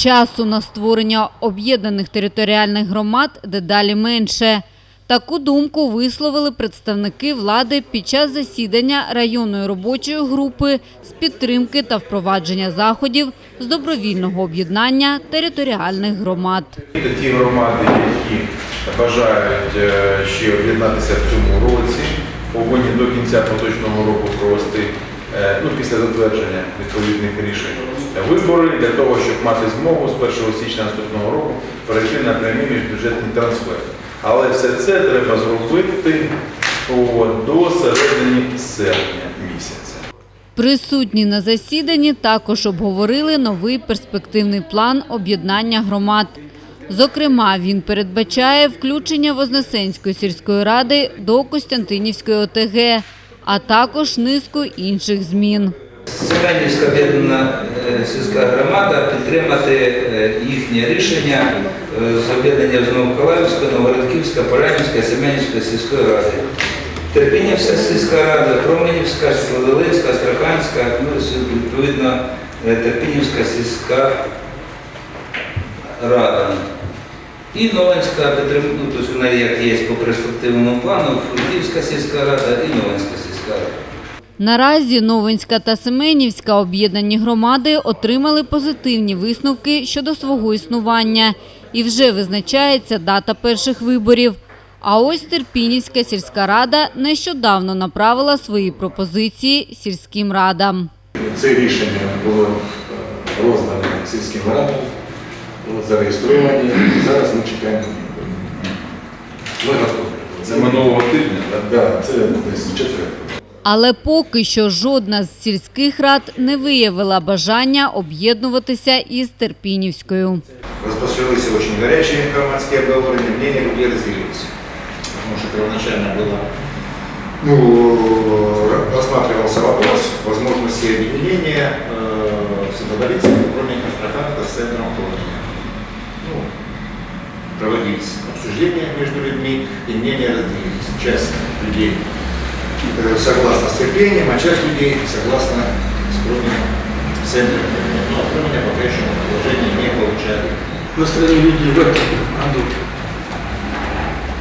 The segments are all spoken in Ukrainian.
часу на створення об'єднаних територіальних громад дедалі менше. Таку думку висловили представники влади під час засідання районної робочої групи з підтримки та впровадження заходів з добровільного об'єднання територіальних громад. Ті громади, які бажають ще об'єднатися в цьому році, повинні до кінця поточного року провести, після затвердження відповідних рішень, вибори для того, щоб мати змогу з 1 січня наступного року перейти на прямі міжбюджетні трансфери. Але все це треба зробити до середини серпня місяця. Присутні на засіданні також обговорили новий перспективний план об'єднання громад. Зокрема, він передбачає включення Вознесенської сільської ради до Костянтинівської ОТГ, а також низку інших змін. Семенівська об'єднана сільська громада підтримати їхнє рішення з об'єднання з Новомиколаївської, Новоградківська, Полянівська, Семенівська сільської ради. Терпінівська сільська рада, Променівська, Володимирська, Астраханська, відповідно Терпінівська сільська рада. І Новинська, тобто вона як є по перспективному плану, Фурківська сільська рада і Новинська сільська рада. Наразі Новинська та Семенівська об'єднані громади отримали позитивні висновки щодо свого існування і вже визначається дата перших виборів. А ось Терпінівська сільська рада нещодавно направила свої пропозиції сільським радам. Це рішення було роздане сільським радам, зареєстровані. Зараз ми чекаємо. Ми готові. Це минулого тижня, так? Так, це десь четвер. Але поки що жодна з сільських рад не виявила бажання об'єднуватися із Терпінівською. Розпочалися дуже гарячі громадські обговорення, мнення людей розділилися. Тому що первоначально було, рассматривался вопрос возможности объединения Северодолинска, кроме Астраханка, с центром города. Проводились обсуждения между людьми, и мнения разделились. Часть людей согласна с терпением, а часть людей согласна с кроменем центром. Но кроменя пока еще предложения не получали. Настроение людей в этом году.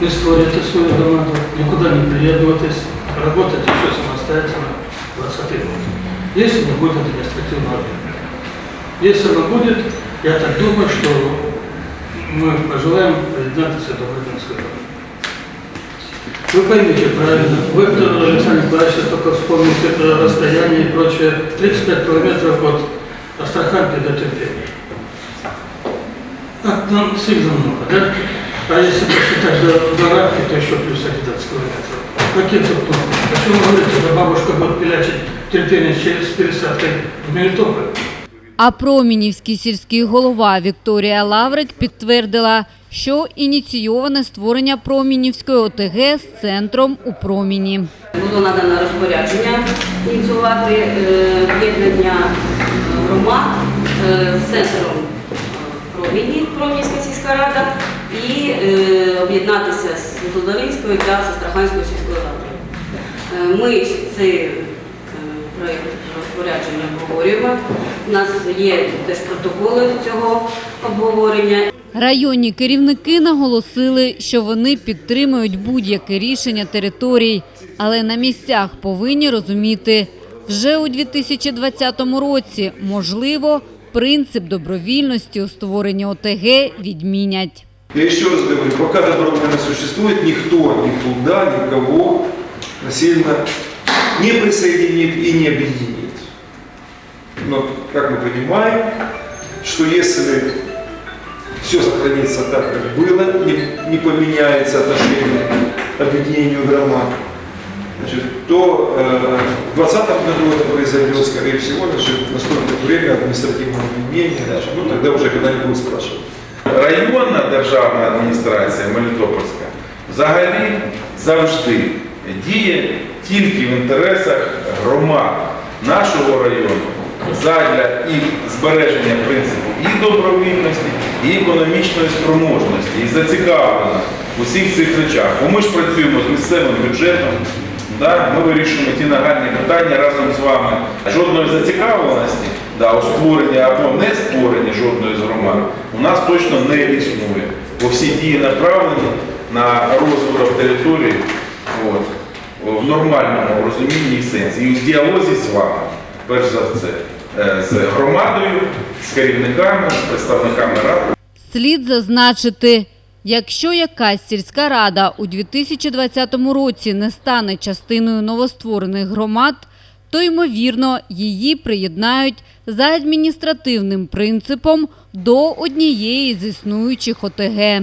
Не створите свою громаду, никуда не приедывайтесь, работать еще самостоятельно 20 год. Если не будет административного объекта. Если оно будет, я так думаю, что мы пожелаем признаться Добродинской громаде. Вы поймите правильно, вы, Александр Николаевич, только вспомните расстояние и прочее, 35 километров от Астраханки до Терпения. Нам сильно много, да? А если посчитать до Радки, то еще плюс 11 километров. Какие тут кнопки? О чем вы говорите, что бабушка будет пилячить Терпение с пересадкой в Мелитополь? А Промінівський сільський голова Вікторія Лаврик підтвердила, що ініційоване створення Промінівської ОТГ з центром у Проміні. Було надано розпорядження ініціювати об'єднання громад з центром Промінівська сільська рада і об'єднатися з Володимирською та з Астраханською сільською радою. Ми цей проєкт розпорядження обговорюємо. У нас є теж протоколи цього обговорення. Районні керівники наголосили, що вони підтримують будь-яке рішення територій, але на місцях повинні розуміти, вже у 2020 році, можливо, принцип добровільності у створенні ОТГ відмінять. Я еще раз говорю, пока добровольность существует, никто никуда никого насильно не присоединит и не объединит. Но, как мы понимаем, что если все сохранится так, как было, не поменяется отношение к объединению громад, значит, то в 2020 году это произойдет, скорее всего, наступит время административного объединения, тогда уже когда-нибудь будут спрашивать. Районна державна адміністрація Мелітопольська взагалі завжди діє тільки в інтересах громад нашого району задля і збереження принципу і добровільності, і економічної спроможності, і зацікавлена у всіх цих речах. Бо ми ж працюємо з місцевим бюджетом, ми вирішуємо ті нагальні питання разом з вами. Жодної зацікавленості Да, створення або не створення жодної з громад у нас точно не існує. Бо всі дії направлені на розвиток території в нормальному розумінні і сенсі. І в діалозі з вами, перш за все, з громадою, з керівниками, з представниками рад. Слід зазначити, якщо якась сільська рада у 2020 році не стане частиною новостворених громад, то, ймовірно, її приєднають за адміністративним принципом до однієї з існуючих ОТГ.